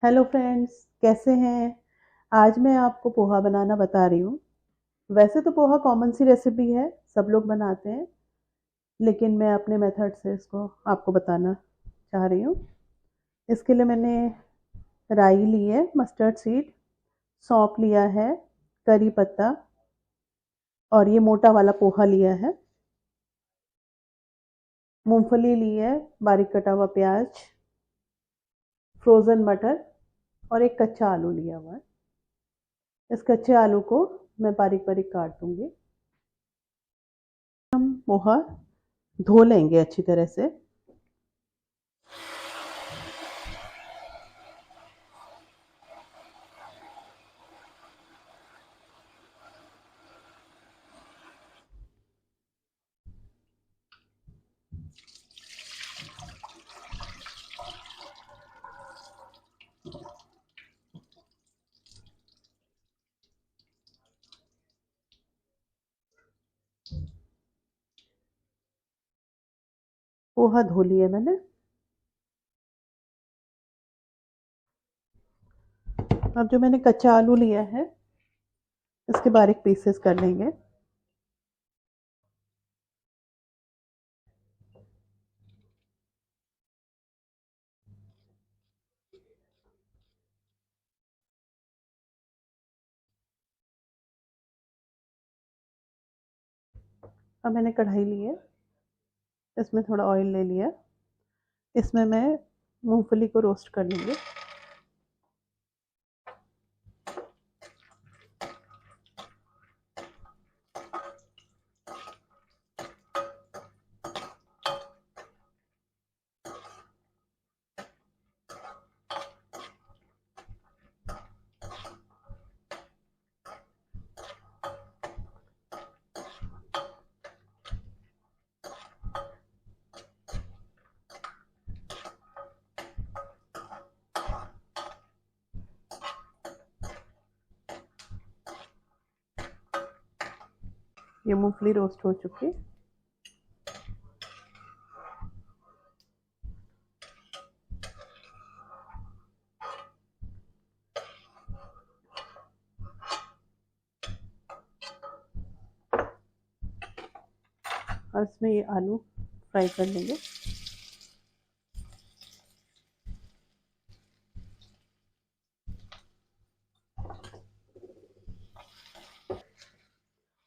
Hello friends, कैसे हैं। आज मैं आपको पोहा बनाना बता रही हूँ। वैसे तो पोहा कॉमन सी रेसिपी है, सब लोग बनाते हैं। लेकिन मैं अपने मेथड से इसको आपको बताना चाह रही हूँ। इसके लिए मैंने राई ली है, मस्टर्ड सीड, सौंफ लिया है, करी पत्ता, और ये मोटा वाला पोहा लिया है। मूंगफली ली है, बारीक कटा हुआ प्याज, फ्रोज़न मटर, और एक कच्चा आलू लिया हुआ है। इस कच्चे आलू को मैं बारीक बारीक काट दूंगी। हम पोहा धो लेंगे अच्छी तरह से। पोहा धो लिए मैंने। अब जो मैंने कच्चा आलू लिया है, इसके बारीक पीसेस कर लेंगे। अब मैंने कढ़ाई ली है, इसमें थोड़ा ऑयल ले लिया। इसमें मैं मूंगफली को रोस्ट कर लूँगी। ये मूंगफली रोस्ट हो चुकी है। और इसमें ये आलू फ्राई कर लेंगे।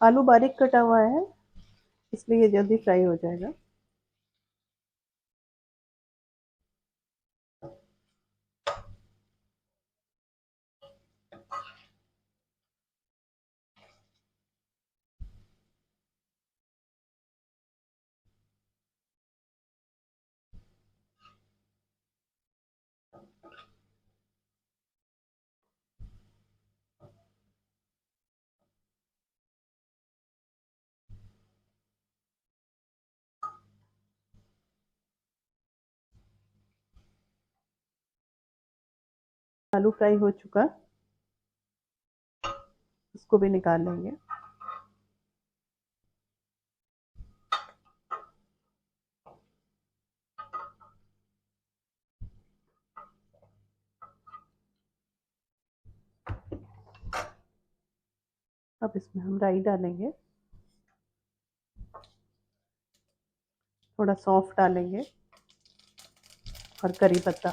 आलू बारीक कटा हुआ है, इसलिए ये जल्दी फ्राई हो जाएगा। आलू फ्राई हो चुका, इसको भी निकाल लेंगे। अब इसमें हम राई डालेंगे, थोड़ा सौंफ डालेंगे, और करी पत्ता,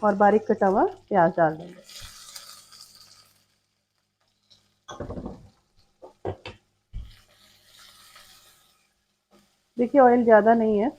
और बारीक कटा हुआ प्याज डाल देंगे। देखिए, ऑयल ज़्यादा नहीं है।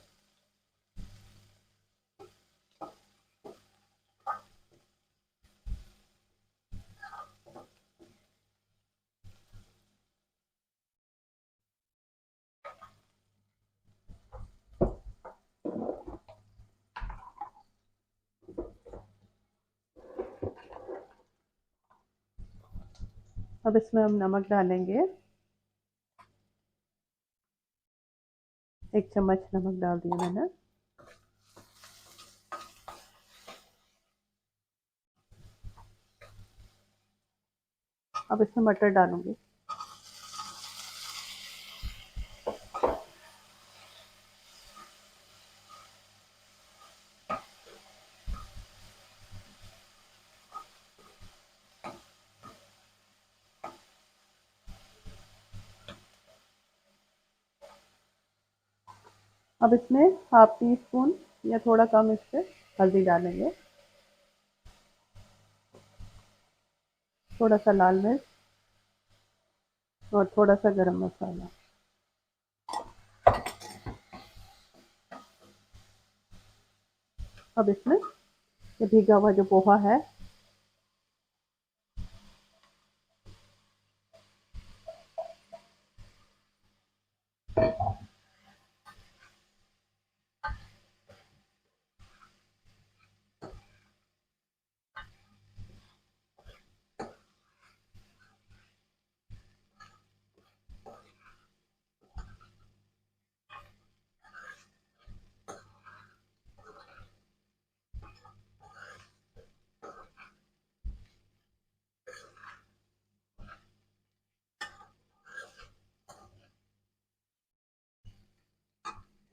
अब इसमें हम नमक डालेंगे। 1 चम्मच नमक डाल दिया मैंने। अब इसमें मटर डालूंगी। अब इसमें हाफ टी स्पून या थोड़ा कम इससे हल्दी डालेंगे, थोड़ा सा लाल मिर्च और थोड़ा सा गरम मसाला। अब इसमें ये भीगा हुआ जो पोहा है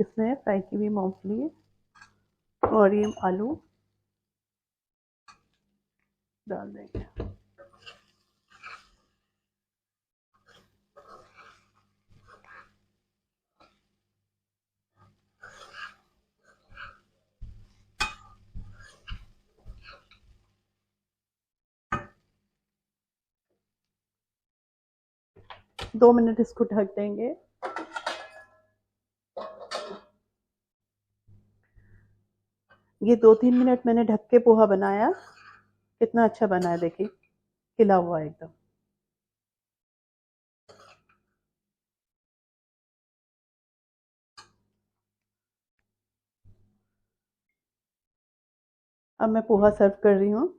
इसमें फ्राई की हुई मूंगफली और ये आलू डाल देंगे। 2 मिनट इसको ढक देंगे। ये 2-3 मिनट मैंने ढक के पोहा बनाया, कितना अच्छा बना है देखिए, खिला हुआ है एकदम। अब मैं पोहा सर्व कर रही हूँ।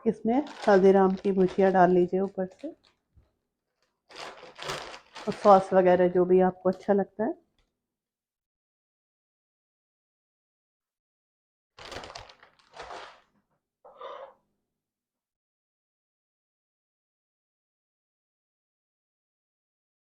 इसमें हल्दीराम की भुजिया डाल लीजिए ऊपर से, और सॉस वगैरह जो भी आपको अच्छा लगता है।